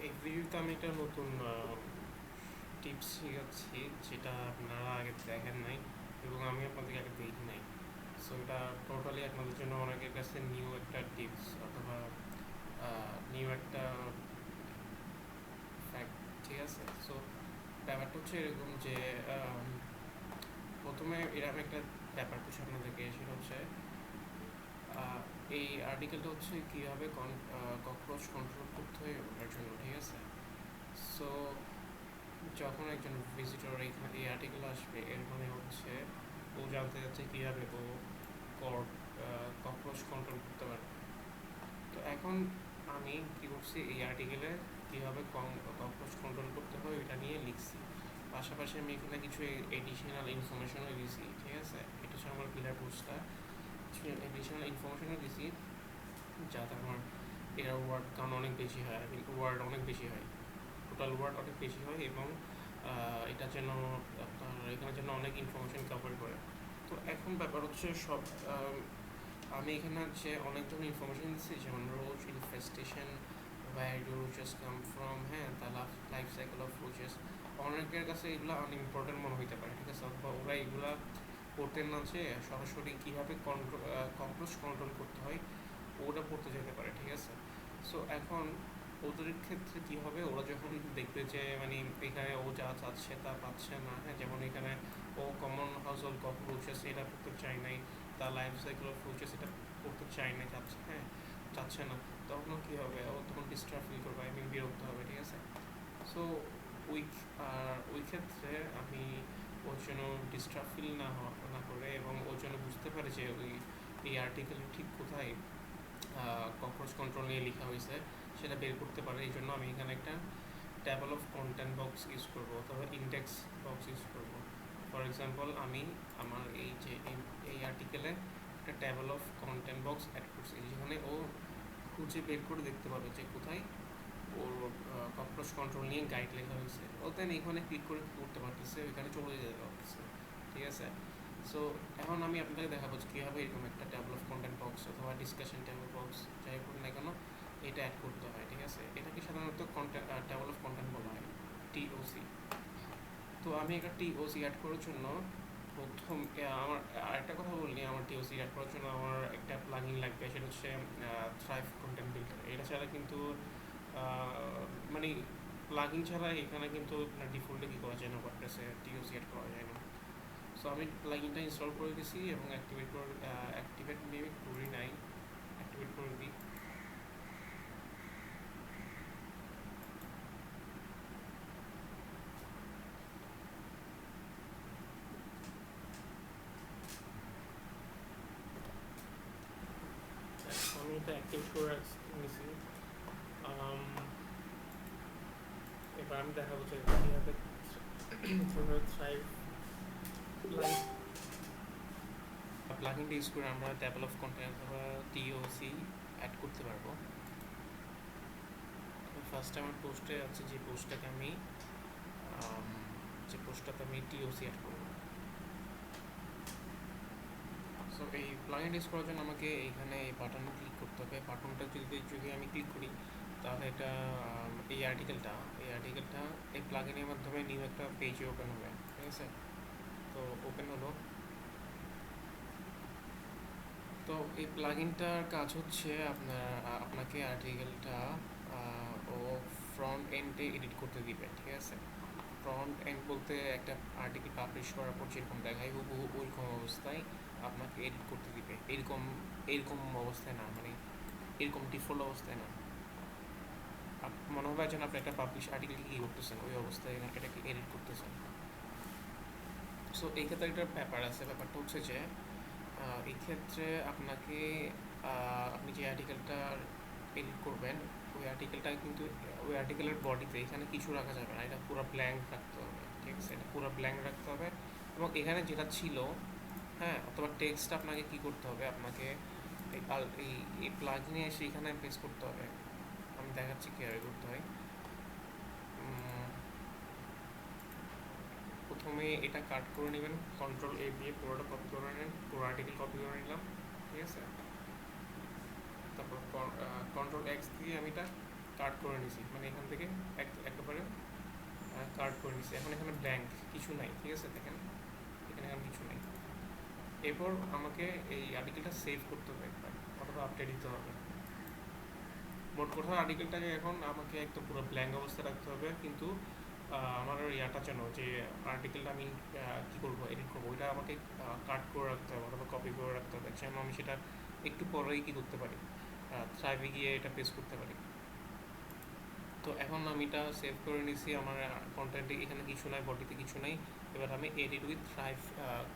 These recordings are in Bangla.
এই ভিডিওতে আমি একটা নতুন টিপস শেখাচ্ছি, যেটা আপনারা আগে দেখেন নাই এবং আমি আপনাদেরকে আগে দেখি নাই। সো এটা টোটালি আপনাদের জন্য অনেকের কাছে নিউ একটা টিপস অথবা নিউ একটা ফ্যাক্ট, ঠিক আছে? সো ব্যাপারটা হচ্ছে এরকম যে প্রথমে এরকম একটা ব্যাপার কিছু আপনাদেরকে, সেটা হচ্ছে আহ, এই আর্টিকেলটা হচ্ছে কীভাবে ককরোচ কন্ট্রোল করতে হয় ওটার জন্য, ঠিক আছে? সো যখন একজন ভিজিটর এখানে এই আর্টিকেল আসবে, এর মানে হচ্ছে ও জানতে যাচ্ছে কীভাবে ও ককরোচ কন্ট্রোল করতে পারে। তো এখন আমি কী করছি, এই আর্টিকেলে কীভাবে ককরোচ কন্ট্রোল করতে হয় এটা নিয়ে লিখছি। পাশাপাশি আমি এখানে কিছু এডিশনাল ইনফরমেশনও দিয়েছি, ঠিক আছে? এটা হচ্ছে আমার পিলার পোস্টটা, কিছু এডিশনাল ইনফরমেশনও দিয়েছি যাতে আমার এর ওয়ার্ড কাউন্ট অনেক বেশি হয়, ওয়ার্ড অনেক বেশি হয়, টোটাল ওয়ার্ড অনেক বেশি হয় এবং এটা যেন আপনার এখানে যেন অনেক ইনফরমেশন কভার করে। তো এখন ব্যাপার হচ্ছে সব আমি এখানে হচ্ছে অনেক ধরনের ইনফরমেশন দিচ্ছি, যেমন roach infestation, where do roaches come from, হ্যাঁ, the life cycle of roaches. অনেকের কাছে এগুলো আনইম্পর্টেন্ট মনে হতে পারে, ঠিক আছে? অথবা ওরা এগুলা পড়তে না চেয়ে সরাসরি কীভাবে ককরোচ কন্ট্রোল করতে হয় ওটা পড়তে যেতে পারে, ঠিক আছে? সো এখন ওদের ক্ষেত্রে কী হবে, ওরা যখন দেখবে যে মানে এখানে ও যা চাচ্ছে তা পাচ্ছে না, হ্যাঁ, যেমন এখানে ও কমন হাউস হোল্ড ককরোচেস এটা পড়তে চায় নাই, তা লাইফ সাইকেল অফ রোচেস এটা পড়তে চায় না, চাচ্ছে, হ্যাঁ, চাচ্ছে না, তখন কী হবে, ও তখন ডিস্টার্ব ফিল করবে, আই মিন বিরক্ত হবে, ঠিক আছে? সো ওই ওই ক্ষেত্রে আমি ওর জন্য ডিস্টার্ব ফিল না করে এবং ওর জন্য বুঝতে পারে যে এই আর্টিকেল ঠিক কোথায় ককরোচ কন্ট্রোল নিয়ে লেখা হয়েছে সেটা বের করতে পারে। এই জন্য আমি এখানে একটা table of content box use করবো অথবা ইন্ডেক্স বক্স ইউজ করবো। ফর এক্সাম্পল, আমি আমার এই যে এই আর্টিকেলে একটা table of content box add করছি, যেখানে ও খুঁজে বের করে দেখতে পাবে যে কোথায় ওর ককরোচ কন্ট্রোল নিয়ে গাইড লেখা হয়েছে। ও দেন এখানে ক্লিক করে করতে পারতেছে, ওইখানে চলে যেতে পারতেছে, ঠিক আছে? সো এখন আমি আপনাকে দেখাবো যে কীভাবে এরকম একটা টেবল অফ কন্টেন্ট বক্স অথবা ডিসকাশন টেবল বক্স যাই হোক না কেন এটা অ্যাড করতে হয়, ঠিক আছে? এটাকে সাধারণত টেবল অফ কন্টেন্ট বলা হয়, টিওসি। তো আমি একটা টিওসি অ্যাড করার জন্য প্রথম আমার আরেকটা কথা বললি, আমার টিওসি অ্যাড করার জন্য আমার একটা প্লাগইন লাগবে, সেটা হচ্ছে থ্রাইভ কন্টেন্ট বিল্ডার। এটা ছাড়া কিন্তু মানে প্লাগইন ছাড়া এখানে কিন্তু ডিফল্টে কী করা যায় না, ওয়ার্ডপ্রেসে টিওসি অ্যাড করা যায় না। সো আমি প্লাগইনটা ইনস্টল করে দিয়েছি এবং অ্যাক্টিভেট মেবি করি নাই, অ্যাক্টিভেট করে দিই। আমি এটা অ্যাক্টিভেট করে নিয়েছি। এবার আমি দেখাবো যে কীভাবে থ্রাইভ প্লাগইনটা ইউজ করে আমরা টেবল অফ কন্টেন্ট অথবা টিওসি অ্যাড করতে পারবো। ফার্স্ট আমার পোস্টে আছে, যে পোস্টটাকে আমি যে পোস্টটাতে আমি টিওসি অ্যাড করবো। সো এই প্লাগইনটা ইউজ করার জন্য আমাকে এইখানে এই বাটনে ক্লিক করতে হবে। বাটনটা যদি আমি ক্লিক করি তাহলে এটা এই আর্টিকেলটা এই প্লাগইনের মাধ্যমে নিউ একটা পেজে ওপেন হবে, ঠিক আছে? তো ওপেন হলো। তো এই প্লাগইনটার কাজ হচ্ছে আপনাকে আর্টিকেলটা ও ফ্রন্ট এন্ডে এডিট করতে দিবে, ঠিক আছে? ফ্রন্ট এন্ড বলতে একটা আর্টিকেল পাবলিশ করার পর যেরকম দেখায় হুবহু ওইরকম অবস্থায় আপনাকে এডিট করতে দিবে। এরকম অবস্থায় না, মানে এরকম ডিফল্ট অবস্থায় না, মনে হবে যেন আপনি একটা পাবলিশ আর্টিকেলকে কী করতেছেন ওই অবস্থায় এটাকে এডিট করতেছেন। সো এই ক্ষেত্রে একটা ব্যাপার আছে, ব্যাপারটা হচ্ছে যে এই ক্ষেত্রে আপনাকে আপনি যে আর্টিকেলটা এডিট করবেন ওই আর্টিকেলের বডিতে এখানে কিছু রাখা যাবে না, এটা পুরো ব্ল্যাঙ্ক রাখতে হবে, ঠিক আছে? এটা পুরো ব্ল্যাঙ্ক রাখতে হবে এবং এখানে যেটা ছিল, হ্যাঁ, অথবা টেক্সট আপনাকে কী করতে হবে, আপনাকে এই প্লাগইনে এসে এখানে পেস্ট করতে হবে। আমি দেখাচ্ছি কীভাবে করতে হয়। প্রথমে এটা কাট করে নেবেন, কন্ট্রোল এ দিয়ে পুরোটা কপি করে নেন, পুরো আর্টিকেল কপি করে নিলাম, ঠিক আছে? তারপর কন্ট্রোল এক্স দিয়ে আমি এটা কাট করে নিছি, মানে এখান থেকে একেবারে কাট করে নিছি। এখন এখানে ব্ল্যাঙ্ক, কিছু নাই, ঠিক আছে, দেখেন এখানে এখন কিছু নাই। এরপর আমাকে এই আর্টিকেলটা সেভ করতে হবে একবার, অথবা আপডেট দিতে হবে। মোট কথা আর্টিকেলটাকে এখন আমাকে একদম পুরো ব্ল্যাঙ্ক অবস্থায় রাখতে হবে, কিন্তু আমার ইয়াটা যেন, যে আর্টিকেলটা আমি কী করবো, এডিট করবো, ওইটা আমাকে কাট করে রাখতে হবে অথবা কপি করে রাখতে হবে, যেন আমি সেটা একটু পরেই কী করতে পারি, থ্রাইভে গিয়ে এটা পেস্ট করতে পারি। তো এখন আমি এটা সেভ করে নিছি, আমার কন্টেন্টে এখানে কিছু নাই, বডিতে কিছু নাই। এবার আমি edit with thrive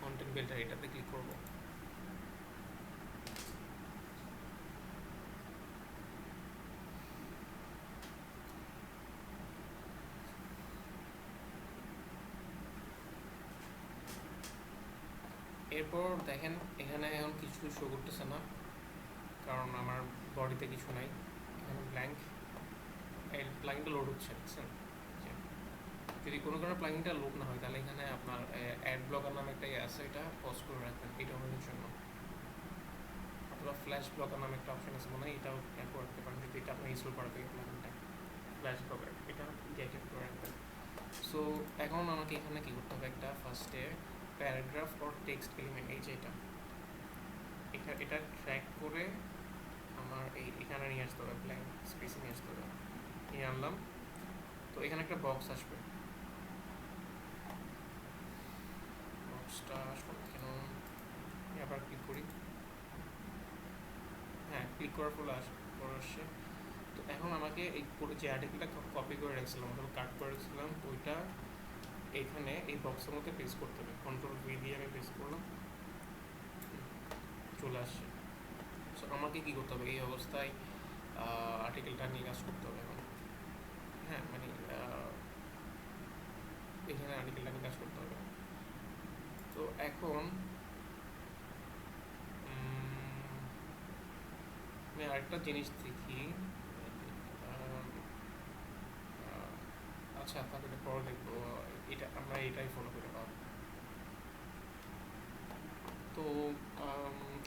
content builder এটাতে ক্লিক করবো। এরপর দেখেন এখানে এখন কিছু শো করতেছে না, কারণ আমার বডিতে কিছু নাই, এখানে ব্ল্যাঙ্ক। এই প্লাগিনটা লোড হচ্ছে, বুঝছেন? যদি কোনো কারণে প্লাগিনটা লোড না হয়, তাহলে এখানে আপনার অ্যাড ব্লকার নামে একটা আছে, এটা পজ করে রাখবেন এটা হওয়ার জন্য, অথবা ফ্ল্যাশ ব্লকার নামে একটা অপশন আছে মনে হয়, এটাও করে রাখতে পারেন যদি এটা আপনি ইনস্টল করা থাকে প্লাগিনটা, ফ্ল্যাশ ব্লকার, এটা ডিঅ্যাক্টিভ করে রাখবেন। সো এখন আমাকে এখানে কী করতে হবে, একটা ফার্স্টে প্যারাগ্রাফ অর টেক্সট এলিমেন্ট, এই যে এটা ট্র্যাক করে আমার এখানে নিয়ে আসতে হবে, ব্ল্যাঙ্ক স্পেসে নিয়ে আসতে হবে, নিয়ে আনলাম। তো এখানে একটা বক্স আসবে, বক্সটা আসলে কেন আবার ক্লিক করি, হ্যাঁ ক্লিক করার পর আসছে। তো এখন আমাকে এই যে আর্টিকেলটা কপি করে রাখছিলাম অথবা কাট করে রাখছিলাম, ওইটা এখানে এই বক্সের মধ্যে পেস্ট করতে হবে। কন্ট্রোল ভি দিয়ে আমি পেস্ট করলাম, চলে আসছে। সো আমাকে কী করতে হবে, এই অবস্থায় আর্টিকেলটা নিয়ে কাজ করতে হবে এখন, হ্যাঁ মানে এখানে আর্টিকেলটা নিয়ে কাজ করতে হবে। তো এখন আমি আরেকটা জিনিস দেখি, আচ্ছা তাহলে পরে দেখবো, এটা আমরা এটাই ফলো করে পাবো। তো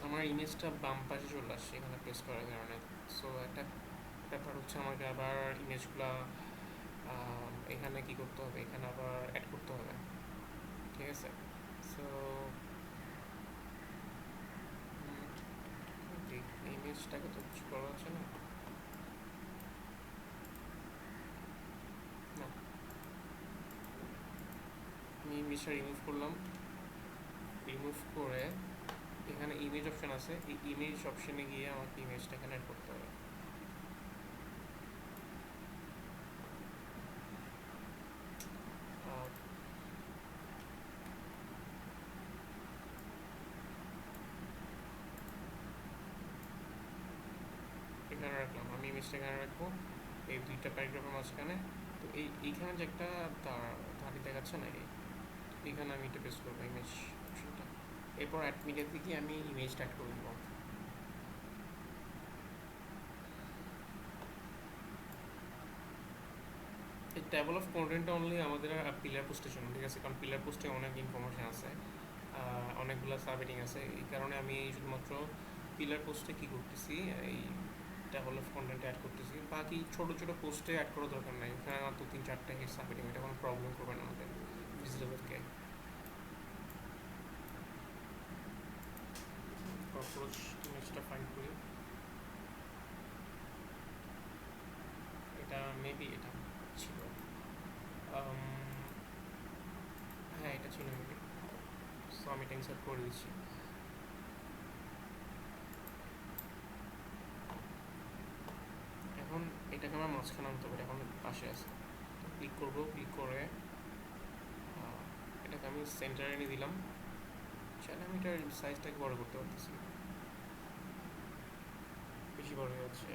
আমার ইমেজটা বাম পাশে চলে আসছে এখানে প্রেস করার কারণে। সো একটা ব্যাপার হচ্ছে, আমাকে আবার ইমেজগুলো এখানে কি করতে হবে, এখানে আবার অ্যাড করতে হবে, ঠিক আছে? সো ইমেজটাকে তো কিছু করা হচ্ছে না, আমি ইমেজটা রিমুভ করলাম, রিমুভ করে এখানে ইমেজ অপশান আছে, এই ইমেজ অপশানে গিয়ে আমাকে ইমেজটা এখানে অ্যাড করতে হবে। এখানে রাখলাম, আমি ইমেজটা এখানে রাখবো, এই দুইটা প্যারাগ্রাফের মাঝখানে। তো এইখানে যে একটা ধারি দেখাচ্ছে না, এইখানে আমি এটা পেস্ট করবো ইমেজ অপশনটা। এরপর অ্যাড মিডিয়াতে গিয়ে আমি ইমেজটা অ্যাড করে দেবো। এই টেবল অফ কন্টেন্টটা অনলি আমাদের পিলার পোস্টের জন্য, ঠিক আছে? কারণ পিলার পোস্টে অনেক ইনফরমেশন আছে, অনেকগুলো সাবহেডিং আছে, এই কারণে আমি শুধুমাত্র পিলার পোস্টে কী করতেছি, এই টেবল অফ কন্টেন্ট অ্যাড করতেছি। বাকি ছোটো ছোটো পোস্টে অ্যাড করার দরকার নাই, এখানে মাত্র 3-4টা সাবহেডিং, এটা কোনো প্রবলেম করবে না আমাদের ভিজিটরদেরকে। ককরোচ ইমেজটা ফাইন্ড করি, এটা মেবি এটা ছিল, হ্যাঁ এটা ছিল মেবি। সো আমি এটা ইনসার্ট করে দিচ্ছি। এখন এটাকে আমার মাঝখানে আনতে হবে, এখন পাশে আছে, তো ক্লিক করবো, ক্লিক করে এটাকে আমি সেন্টারে এনে দিলাম। চাইলে আমি এটার সাইজটাকে বড় করতে পারতেছি, বেশি বড় হয়ে যাচ্ছে।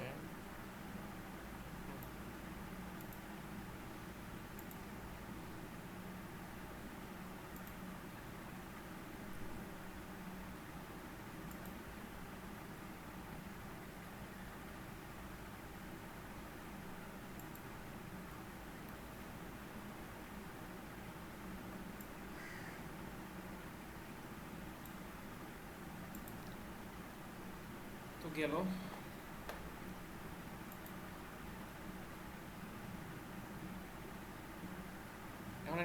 তো গেল।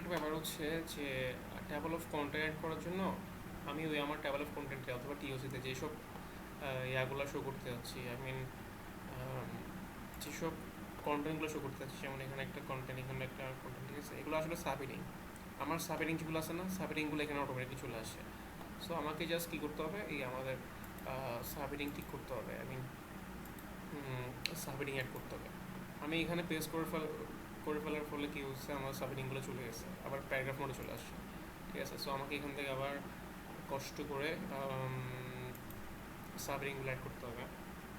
একটা ব্যাপার হচ্ছে যে টেবল অফ কন্টেন্ট অ্যাড করার জন্য আমি ওই আমার টেবল অফ কন্টেন্টে অথবা টিওসিতে যেসব ইয়াগুলো শো করতে যাচ্ছি, আই মিন যেসব কন্টেন্টগুলো শো করতে যাচ্ছি, যেমন এখানে একটা কন্টেন্ট, এখানে একটা কন্টেন্ট, ঠিক আছে, এগুলো আসলে সাবহেডিং। আমার সাবহেডিং যেগুলো আছে না, সাবহেডিংগুলো এখানে অটোমেটিকলি চলে আসে। সো আমাকে জাস্ট কী করতে হবে, এই আমাদের সাবহেডিং ঠিক করতে হবে, আই মিন সাবহেডিং অ্যাড করতে হবে। আমি এখানে পেস্ট করে ফেলার ফলে কী হচ্ছে, আমার সাবহেডিংগুলো চলে গেছে, আবার প্যারাগ্রাফ মোডে চলে আসছে, ঠিক আছে। সো আমাকে এখান থেকে আবার কষ্ট করে সাবহেডিংগুলো অ্যাড করতে হবে।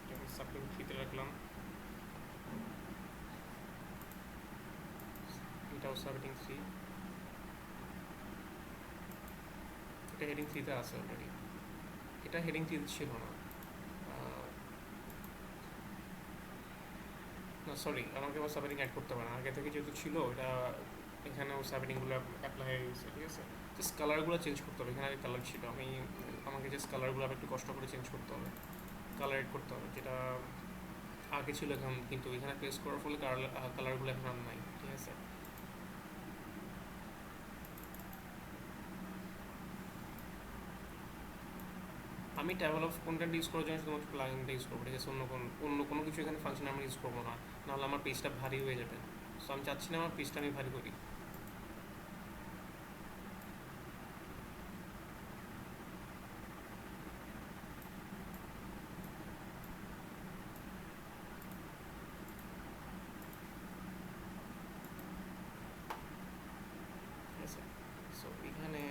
যেমন সাবহেডিং 3-তে রাখলাম, এটাও সাবহেডিং 3, এটা হেডিং 3-তে আছে অলরেডি, এটা হেডিং 3 ছিল না, না সরি, আমাকে আবার সাবহেডিং অ্যাড করতে হবে না, আগে থেকে যেহেতু ছিল এটা এখানেও সাবহেডিংগুলো অ্যাপ্লাই হয়ে গেছে, ঠিক আছে। জাস্ট কালারগুলো চেঞ্জ করতে হবে, এখানে আগে কালার ছিল, আমাকে জাস্ট কালারগুলো একটু কষ্ট করে চেঞ্জ করতে হবে, কালার এড করতে হবে, যেটা আগে ছিল এখন, কিন্তু এখানে পেস্ট করার ফলে কালারগুলো এখন আর নাই, ঠিক আছে। আমি টেবল অফ কন্টেন্ট ইউজ করার জন্য শুধুমাত্র প্লাগইনটা ইউজ করবো, ঠিক আছে। অন্য কোনো কিছু এখানে ফাংশন আমি ইউজ করবো না, নাহলে আমার পেজটা ভারী হয়ে যাবে। সো আমি চাচ্ছি না আমার পেজটা আমি ভারী করি। ঠিক আছে, সো এখানে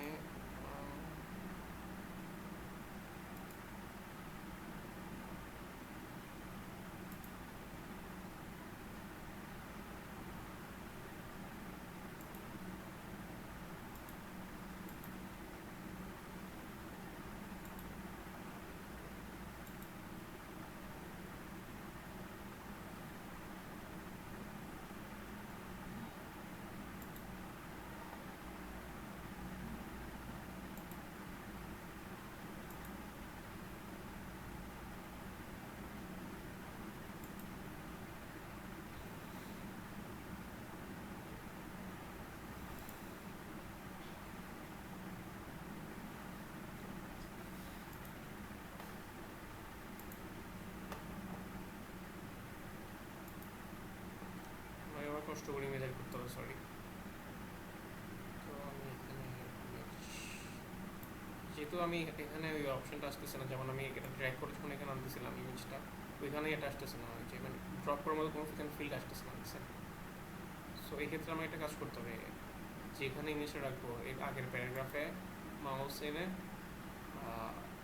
আমাকে আবার কষ্ট করে ইমেজ অ্যাড করতে হবে, সরি। তো আমি এখানে যেহেতু আমি এখানে ওই অপশনটা আসতেছে না, যেমন আমি এটা ড্র্যাগ করে যখন এখানে আনতেছিলাম ইমেজটা, ওইখানে এটা আসতেছে না, যে মানে ড্রপ করার মতো কোনো এখানে ফিল্ড আসতেছে না, বুঝছেন। সো এই ক্ষেত্রে আমার একটা কাজ করতে হবে, যেখানে ইমেজটা রাখবো এর আগের প্যারাগ্রাফে মাউস এনে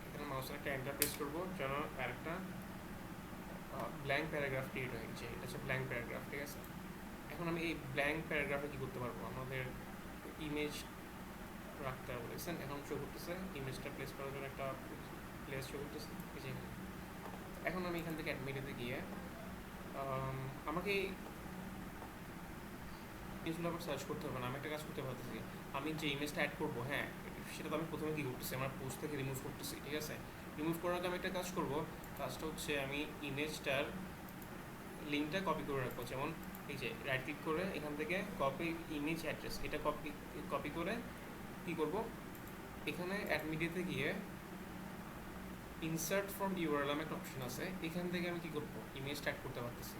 এখানে মাউসের একটা এন্টার প্রেস করবো, যেন আরেকটা ব্ল্যাঙ্ক প্যারাগ্রাফ ক্রিয়েট হয়ে গেছে, এটা হচ্ছে ব্ল্যাঙ্ক প্যারাগ্রাফ, ঠিক আছে। এখন আমি এই ব্ল্যাঙ্ক প্যারাগ্রাফে কী করতে পারবো, আমাদের ইমেজ রাখতে হবে, বুঝছেন। এখন শো করতেছে ইমেজটা প্লেস করার জন্য একটা প্লেস শো করতেছে, এই যে এখন আমি এখান থেকে অ্যাডমিটেতে গিয়ে আমাকে কিছু আবার সার্চ করতে হবে না, আমি একটা কাজ করতে পারতেছি, আমি যে ইমেজটা অ্যাড করবো, হ্যাঁ সেটা তো আমি প্রথমে কী করতেছি, আমার পোস্ট থেকে রিমুভ করতেছি, ঠিক আছে। রিমুভ করার আগে আমি একটা কাজ করবো, কাজটা হচ্ছে আমি ইমেজটার লিঙ্কটা কপি করে রাখবো, যেমন এই যে রাইট ক্লিক করে এখান থেকে কপি ইমেজ অ্যাড্রেস, এটা কপি করে কী করবো, এখানে অ্যাডমিটেতে গিয়ে ইনসার্ট ফ্রম ইউআরএল একটা অপশন আছে, এখান থেকে আমি কী করবো, ইমেজটা অ্যাড করতে পারতেছি,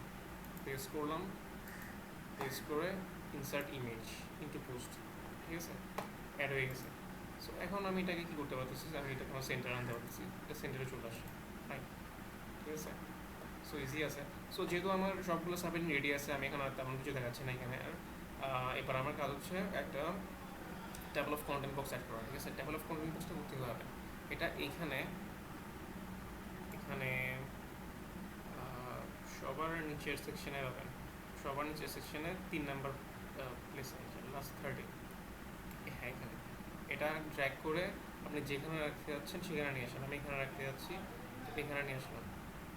পেস্ট করলাম, পেস্ট করে ইনসার্ট ইমেজ ইনটু পোস্ট, ঠিক আছে, অ্যাড হয়ে গেছে। সো এখন আমি এটাকে কী করতে পারতেছি, আমি এটা আমার সেন্টারে আনতে পারতেছি, এটা সেন্টারে চলে আসে, ফাইন, ঠিক আছে। সো ইজি আছে। সো যেহেতু আমার সবগুলো সাবমিট রেডি আছে, আমি এখন আর তেমন কিছু দেখাচ্ছি না এখানে আর। এবার আমার কাজ হচ্ছে একটা table of content box add করা, ঠিক আছে। টেবল অফ কন্টেন্ট বক্সটা করতে হবে, এটা এইখানে এখানে সবার নিচের সেকশনে পাবেন, সবার নিচের সেকশনে 3 নাম্বার প্লেস আছে, লাস্ট 30, হ্যাঁ এখানে এটা ড্র্যাগ করে আপনি যেখানে রাখতে যাচ্ছেন সেখানে নিয়ে আসেন। আমি এখানে রাখতে যাচ্ছি, এখানে নিয়ে আসলাম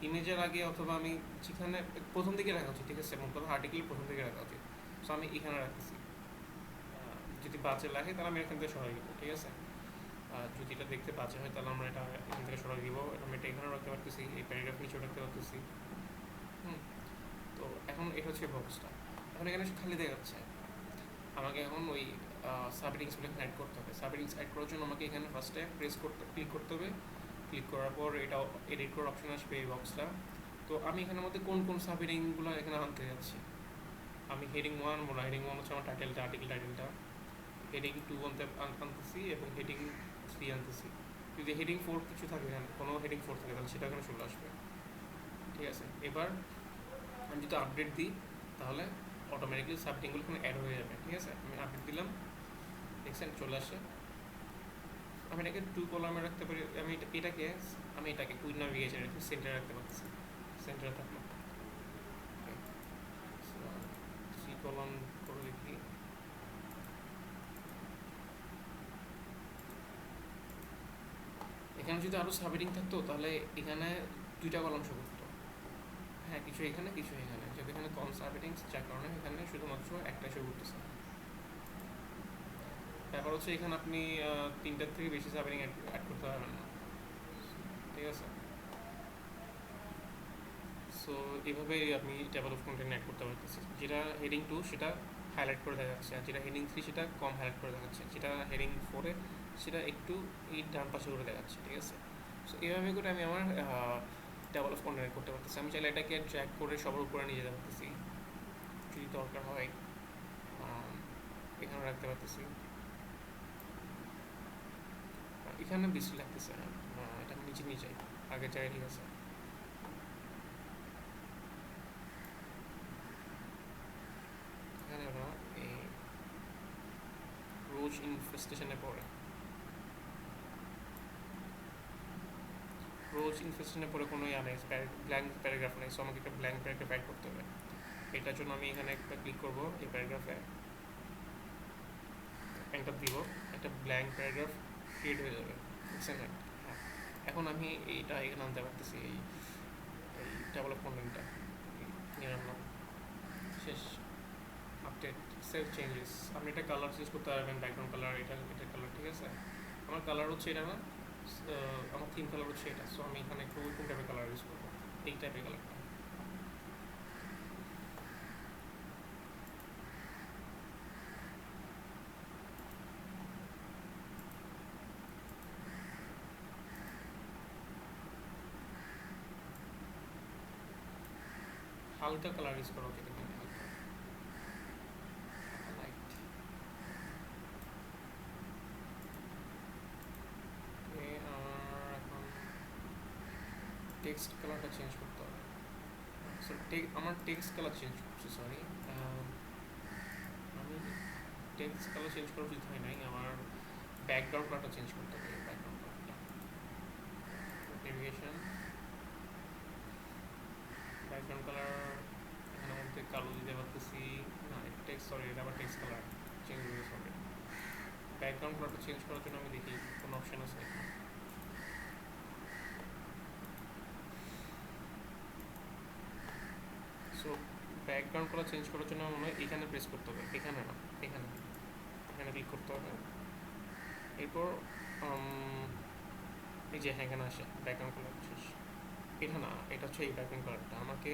ইমেজের আগে, অথবা আমি যেখানে প্রথম দিকে রাখা উচিত, ঠিক আছে, মোট কথা আর্টিকেল প্রথম দিকে রাখা উচিত। সো আমি এখানে রাখতেছি, যদি বাজে লাগে তাহলে আমি এখান থেকে সরাই দিব, ঠিক আছে। যদি এটা দেখতে বাজে হয় তাহলে আমরা এটা এখান থেকে সরাই দিব, আমি এটা এখানে রাখতে পারতেছি, এই প্যারাগ্রাফ নিচেও রাখতে পারতেছি। তো এখন এটা হচ্ছে বক্সটা, এখন এখানে খালি দেখা যাচ্ছে, আমাকে এখন ওই সাবহেডিংসগুলো এখানে অ্যাড করতে হবে। সাবহেডিংস অ্যাড করার জন্য আমাকে এখানে ফার্স্টে ক্লিক করতে হবে। ক্লিক করার পর এটা এডিট করার অপশন আসবে এই বক্সটা। তো আমি এখানের মধ্যে কোন কোন সাবহেডিংগুলো এখানে আনতে যাচ্ছি, আমি হেডিং 1 বলা, হেডিং 1 হচ্ছে আমার টাইটেলটা, আর্টিকেল টাইটেলটা। হেডিং 2 আনতেছি এবং হেডিং 3 আনতেছি। যদি হেডিং 4 কিছু থাকে, এখানে কোনো হেডিং 4 থাকে তাহলে সেটা এখানে চলে আসবে। ঠিক আছে, এবার আমি যদি আপডেট দিই তাহলে অটোমেটিকলি সাবহেডিংগুলো এখানে অ্যাড হয়ে যাবে। ঠিক আছে, আমি আপডেট দিলাম, দেখছেন চলে আসে। আমি এটাকে 2 কলামে রাখতে পারি। আমি এটাকে কুইক নাভিগেশন রেখে সেন্টারে রাখতে পারতেছি। সেন্টারে থাকলো 3 কলাম করে দেখি। এখানে যদি আরও সাবহেডিং থাকতো তাহলে এখানে 2টা কলাম শো করতো। হ্যাঁ, কিছু এখানে কিছু এখানে, যদি এখানে কম সাবহেডিংস যার কারণে এখানে শুধুমাত্র একটা শো করতেছে। ব্যাপার হচ্ছে এখানে আপনি 3টার থেকে বেশি সাবহেডিং অ্যাড করতে পারবেন না। ঠিক আছে, সো এভাবে আপনি টেবল অফ কন্টেন্ট অ্যাড করতে পারতেছি। যেটা হেডিং 2 সেটা হাইলাইট করে দেখাচ্ছে, আর যেটা হেডিং 3 সেটা কম হাইলাইট করে দেখাচ্ছে, যেটা হেডিং 4 সেটা একটু এই ডান পাশে করে দেখাচ্ছে। ঠিক আছে, সো এইভাবে করে আমি আমার টেবল অফ কন্টেন্ট করতে পারতেছি। আমি চাইলে এটাকে ট্র্যাক করে সবার উপরে নিয়ে যেতে পারতেছি, যদি দরকার হয় এখানে রাখতে পারতেছি। এখানে বেশি লাগতেছে, এটা আমি নিচে নিয়ে যাই, আগে যাই। ঠিক আছে, এখানে ওরা এই রোজ ইনফেস্টেশনে পড়ে, কোনো নেই, ব্ল্যাঙ্ক প্যারাগ্রাফ নেই। সো আমাকে একটা ব্ল্যাঙ্ক প্যারাগ্রাফ অ্যাড করতে হবে। এটার জন্য আমি এখানে একটা ক্লিক করব, এই প্যারাগ্রাফে এন্টার দিব, একটা ব্ল্যাঙ্ক প্যারাগ্রাফ ক্রিয়েট হয়ে যাবে। বুঝছেন? হ্যাঁ, এখন আমি এইটা এখানে আনতে পারতেছি, এই টেবল অফ কন্টেন্টটা নিয়ে আনলাম। শেষ, আপডেট, সেভ চেঞ্জেস। আপনি এটা কালার চেঞ্জ করতে পারবেন, ব্যাকগ্রাউন্ড কালার, এটা কালার। ঠিক আছে, আমার কালার হচ্ছে এটা না, আমার থিম কালার হচ্ছে এটা। সো আমি এখানে একটু কোন টাইপের কালার ইউজ করবো, এই টাইপের কালারটা। হালকা কালার ইউজ করা উচিত এখানে, হালকা লাইট। আর এখন টেক্সট কালারটা চেঞ্জ করতে হবে। সো আমার টেক্সট কালার চেঞ্জ করছি, সরি, আমি টেক্সট কালার চেঞ্জ করা উচিত হয় নাই, আমার ব্যাকগ্রাউন্ড কালারটা চেঞ্জ করতে হবে। ব্যাকগ্রাউন্ড কালারটা নেভিগেশন, ব্যাকগ্রাউন্ড কালার এখানের মধ্যে কালো দিতে পারতেছি না, টেক্সট, সরি, এটা আবার টেক্সট কালার চেঞ্জ হয়ে গেছে অলরেডি। ব্যাকগ্রাউন্ড কালারটা চেঞ্জ করার জন্য আমি দেখি কোনো অপশান আছে এখানে। সো ব্যাকগ্রাউন্ড কালার চেঞ্জ করার জন্য মনে হয় এখানে প্রেস করতে হবে, এখানে না, এখানে এখানে ক্লিক করতে হবে। এরপর এই যে এখানে আসে ব্যাকগ্রাউন্ড কালার শেষ। এটা না, এটা হচ্ছে এই ব্যাকগ্রাউন্ড কালারটা, আমাকে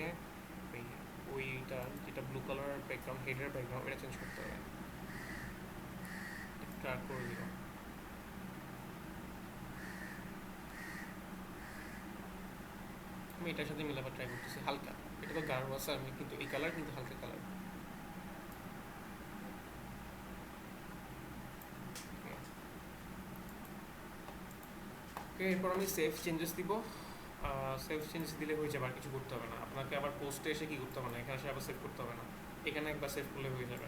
ওইটা যেটা ব্লু কালার ব্যাকগ্রাউন্ড, হেডের ব্যাকগ্রাউন্ড, এটা চেঞ্জ করতে হবে। ট্র্যাক করে দিল। আমি এটার সাথে মিলাবার ট্রাই করতেছি হালকা, এটা তো গাঢ় আছে, আমি কিন্তু এই কালার কিন্তু হালকা কালার। এরপর আমি সেভ চেঞ্জেস দিব। সেভ চেঞ্জেস দিলে হয়ে যাবে, আর কিছু করতে হবে না আপনাকে। আবার পোস্টে এসে কী করতে হবে না, এখানে এসে আবার সেভ করতে হবে না, এখানে একবার সেভ করলে হয়ে যাবে।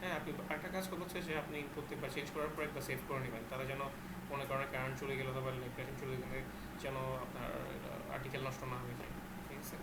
হ্যাঁ, আপনি একটা কাজ করতে হচ্ছে যে আপনি প্রত্যেকবার চেঞ্জ করার পর একবার সেভ করে নেবেন, তারা যেন মনে করেন কারেন্ট চলে গেলে অথবা ইলেকট্রিশন চলে গেলে যেন আপনার আর্টিকেল নষ্ট না হয়ে যায়। ঠিক আছে।